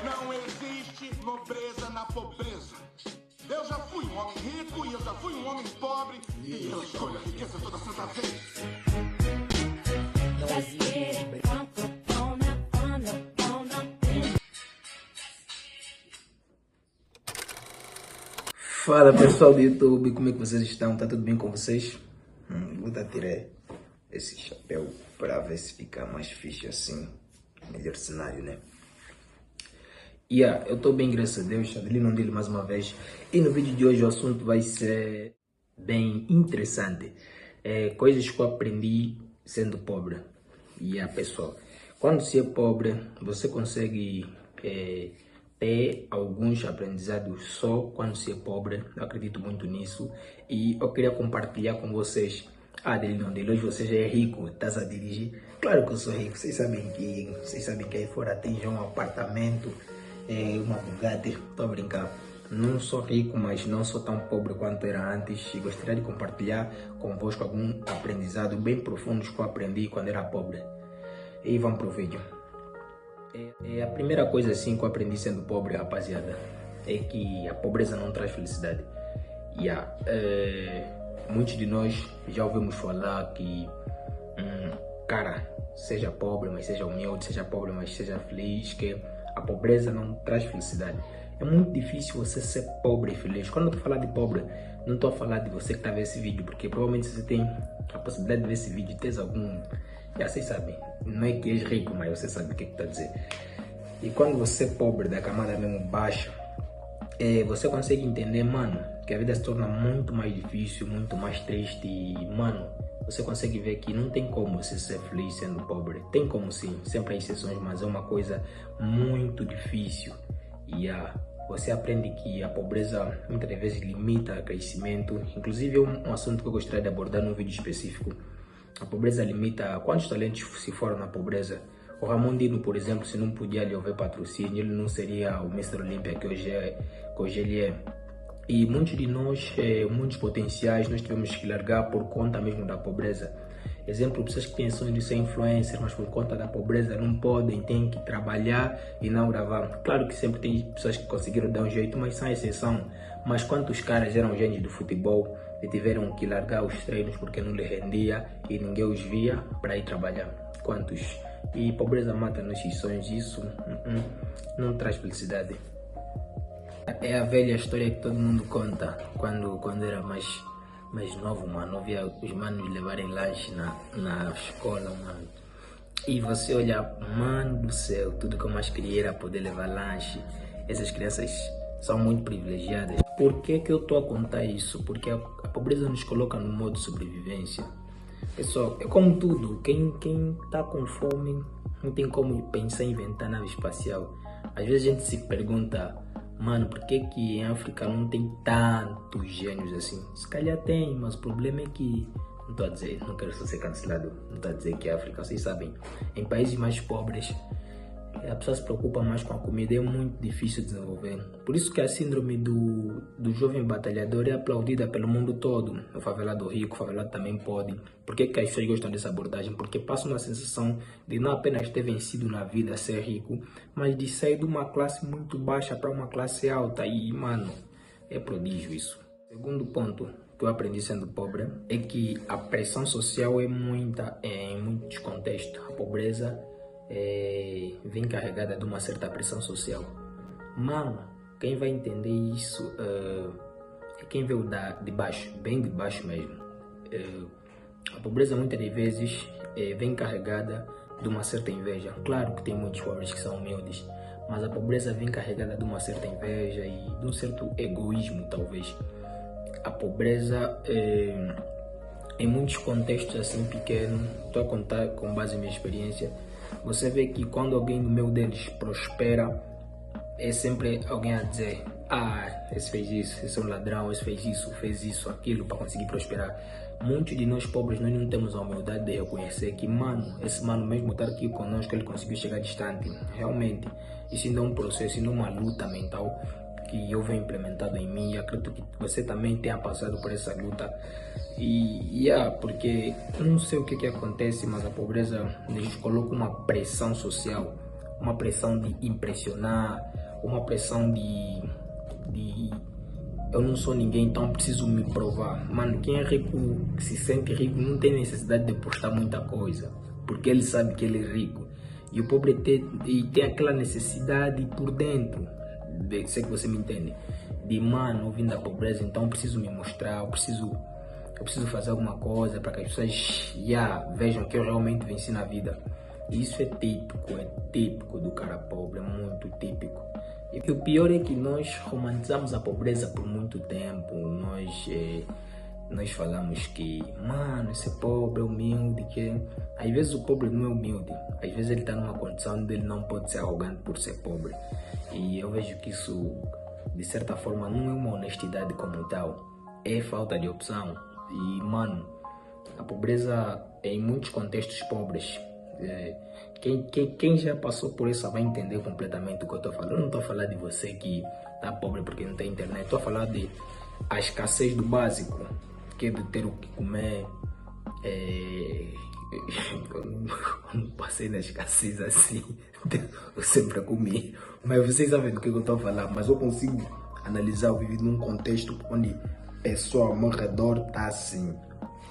Não existe nobreza na pobreza. Eu já fui um homem rico e eu já fui um homem pobre. E eu escolho a riqueza toda santa vez. Não existe. Fala pessoal do YouTube, como é que vocês estão? Tá tudo bem com vocês? Vou dar tirar esse chapéu para ver se fica mais fixe assim. Melhor cenário, né? Eu tô bem, graças a Deus. Adelino dele mais uma vez. E no vídeo de hoje o assunto vai ser bem interessante. Coisas que eu aprendi sendo pobre. Pessoal, quando se é pobre, você consegue ter alguns aprendizados só quando se é pobre. Eu acredito muito nisso. E eu queria compartilhar com vocês. Adelino dele, hoje você já é rico, estás a dirigir? Claro que eu sou rico. Vocês sabem que aí fora tem já um apartamento, uma Bugatti. Estou a brincar. Não sou rico, mas não sou tão pobre quanto era antes. E gostaria de compartilhar convosco algum aprendizado bem profundo que eu aprendi quando era pobre. E vamos pro vídeo. A primeira coisa assim que eu aprendi sendo pobre, rapaziada, é que a pobreza não traz felicidade. Muitos de nós já ouvimos falar que cara, seja pobre, mas seja humilde, seja pobre, mas seja feliz, que a pobreza não traz felicidade. É muito difícil você ser pobre e feliz. Quando eu tô falando de pobre, não estou a falar de você que está vendo esse vídeo, porque provavelmente você tem a possibilidade de ver esse vídeo e ter algum... Já vocês sabem, não é que és rico, mas você sabe o que está a dizer. E quando você é pobre, da camada mesmo baixa, você consegue entender, mano, que a vida se torna muito mais difícil, muito mais triste. E, mano, você consegue ver que não tem como você ser feliz sendo pobre. Tem como sim, sempre há exceções, mas é uma coisa muito difícil. Você aprende que a pobreza muitas vezes limita o crescimento. Inclusive é um assunto que eu gostaria de abordar num vídeo específico. A pobreza limita quantos talentos se foram na pobreza. O Ramondino, por exemplo, se não podia lhe haver patrocínio, ele não seria o Mr. Olímpia que hoje ele é. E muitos de nós, muitos potenciais, nós tivemos que largar por conta mesmo da pobreza. Exemplo, pessoas que têm sonho de ser influencer, mas por conta da pobreza não podem, têm que trabalhar e não gravar. Claro que sempre tem pessoas que conseguiram dar um jeito, mas são exceção. Mas quantos caras eram gênios do futebol e tiveram que largar os treinos porque não lhe rendia e ninguém os via para ir trabalhar? Quantos? E pobreza mata nossos sonhos, isso não traz felicidade. É a velha história que todo mundo conta quando era mais novo, mano. Via os manos levarem lanche na escola, mano. E você olha, mano do céu, tudo que eu mais queria era poder levar lanche. Essas crianças são muito privilegiadas. Por que que eu tô a contar isso? Porque a pobreza nos coloca no modo de sobrevivência. Pessoal, é como tudo. Quem tá com fome não tem como pensar em inventar nave espacial. Às vezes a gente se pergunta, mano, por que que em África não tem tantos gênios assim? Se calhar tem, mas o problema é que... Não estou a dizer, não quero ser cancelado. Não estou a dizer que a África, vocês sabem, em países mais pobres, a pessoa se preocupa mais com a comida, é muito difícil desenvolver. Por isso que a síndrome do jovem batalhador é aplaudida pelo mundo todo. O favelado rico, o favelado também pode. Por que que as pessoas gostam dessa abordagem? Porque passam uma sensação de não apenas ter vencido na vida ser rico, mas de sair de uma classe muito baixa para uma classe alta. E, mano, é prodígio isso. Segundo ponto que eu aprendi sendo pobre é que a pressão social é muita em muitos contextos. A pobreza vem carregada de uma certa pressão social. Mano, quem vai entender isso é quem veio de baixo, bem de baixo mesmo. A pobreza muitas das vezes vem carregada de uma certa inveja. Claro que tem muitos pobres que são humildes, mas a pobreza vem carregada de uma certa inveja e de um certo egoísmo, talvez. A pobreza, em muitos contextos assim pequenos, estou a contar com base na minha experiência, você vê que quando alguém no meio deles prospera, é sempre alguém a dizer, esse fez isso, esse é um ladrão, esse fez isso, aquilo para conseguir prosperar. Muitos de nós pobres, nós não temos a humildade de reconhecer que, mano, esse mano mesmo estar aqui conosco, ele conseguiu chegar distante. Realmente, isso ainda é um processo, ainda é uma luta mental que eu venho implementado em mim, e acredito que você também tenha passado por essa luta. Porque eu não sei o que acontece, mas a pobreza nos coloca uma pressão social uma pressão de impressionar, uma pressão de eu não sou ninguém, então preciso me provar. Mano, quem é rico, que se sente rico, não tem necessidade de postar muita coisa, porque ele sabe que ele é rico. E o pobre tem aquela necessidade por dentro, sei que você me entende, de mano, eu vim da pobreza, então preciso me mostrar, eu preciso fazer alguma coisa para que as pessoas vejam que eu realmente venci na vida. E isso é típico do cara pobre, é muito típico. E o pior é que nós romantizamos a pobreza por muito tempo. Nós falamos que, mano, esse pobre é humilde, que às vezes o pobre não é humilde, às vezes ele está numa condição onde ele não pode ser arrogante por ser pobre. E eu vejo que isso, de certa forma, não é uma honestidade como tal, é falta de opção. E, mano, a pobreza é em muitos contextos pobres. Quem já passou por isso vai entender completamente o que eu estou falando. Eu não estou a falar de você que está pobre porque não tem internet. Estou a falar de a escassez do básico, que é de ter o que comer. Eu não passei na escassez assim, eu sempre comi. Mas vocês sabem do que eu estou a falar. Mas eu consigo analisar, eu vivo num contexto onde a pessoa ao meu redor está assim.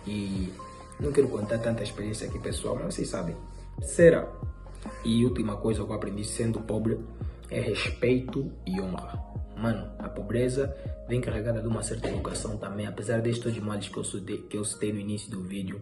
E não quero contar tanta experiência aqui pessoal, mas vocês sabem. Terceira e última coisa que eu aprendi sendo pobre é respeito e honra. Mano, a pobreza vem carregada de uma certa educação também. Apesar destes males que eu citei no início do vídeo,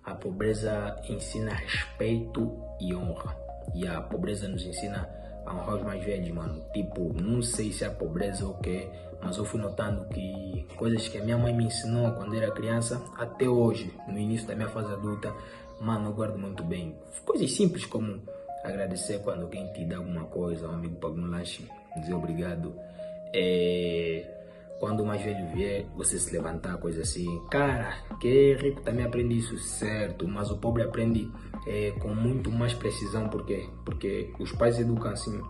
a pobreza ensina respeito e honra. E a pobreza nos ensina a honrar os mais velhos, mano. Tipo, não sei se é a pobreza ou o que, mas eu fui notando que coisas que a minha mãe me ensinou quando era criança, até hoje, no início da minha fase adulta, mano, eu guardo muito bem. Coisas simples como agradecer quando alguém te dá alguma coisa, um amigo paga um lanche, dizer obrigado. Quando o mais velho vier, você se levantar, coisa assim. Cara, que é rico também aprende isso, certo, mas o pobre aprende com muito mais precisão, porque os pais educam assim.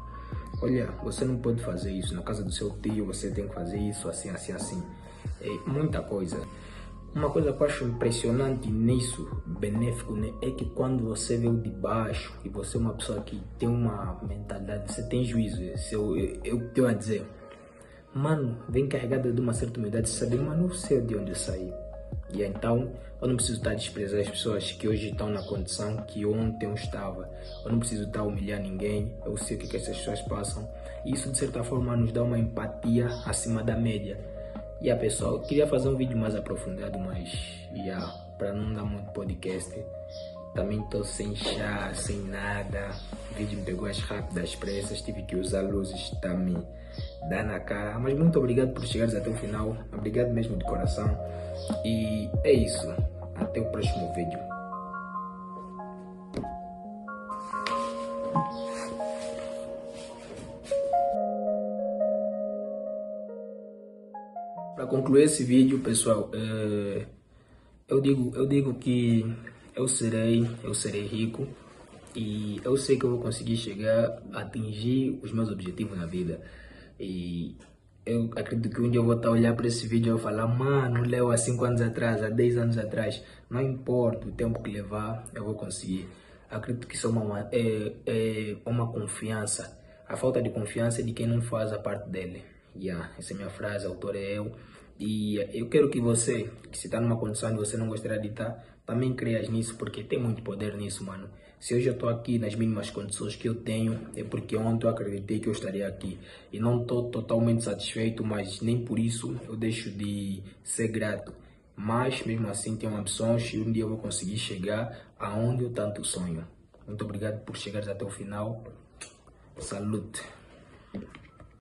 Olha, você não pode fazer isso, na casa do seu tio você tem que fazer isso, assim, assim, assim. Muita coisa. Uma coisa que eu acho impressionante nisso, benéfico, né, é que quando você vê o de baixo e você é uma pessoa que tem uma mentalidade, você tem juízo, eu tenho a dizer, mano, vem carregada de uma certa humildade, saber, mano, eu sei de onde eu saí. E então, eu não preciso estar a desprezar as pessoas que hoje estão na condição que ontem eu estava. Eu não preciso estar a humilhar ninguém, eu sei o que essas pessoas passam. E isso, de certa forma, nos dá uma empatia acima da média. E a pessoa, eu queria fazer um vídeo mais aprofundado, mas para não dar muito podcast, também estou sem chá, sem nada. O vídeo me pegou às rápidas pressas, tive que usar luzes, tá me dando na cara. Mas muito obrigado por chegares até o final, obrigado mesmo de coração. E é isso, até o próximo vídeo. Para concluir esse vídeo, pessoal, eu digo que eu serei rico e eu sei que eu vou conseguir chegar a atingir os meus objetivos na vida. E eu acredito que um dia eu vou estar a olhar para esse vídeo e eu vou falar, mano, Leo, há 5 anos atrás, há 10 anos atrás, não importa o tempo que levar, eu vou conseguir. Acredito que isso é uma confiança. A falta de confiança é de quem não faz a parte dele. Essa é a minha frase, a autora é eu. E eu quero que você, que se está numa condição que você não gostaria de estar, também creias nisso, porque tem muito poder nisso, mano. Se hoje eu estou aqui nas mínimas condições que eu tenho, é porque ontem eu acreditei que eu estaria aqui. E não estou totalmente satisfeito, mas nem por isso eu deixo de ser grato. Mas, mesmo assim, tenho ambições e um dia eu vou conseguir chegar aonde eu tanto sonho. Muito obrigado por chegares até o final. Salute!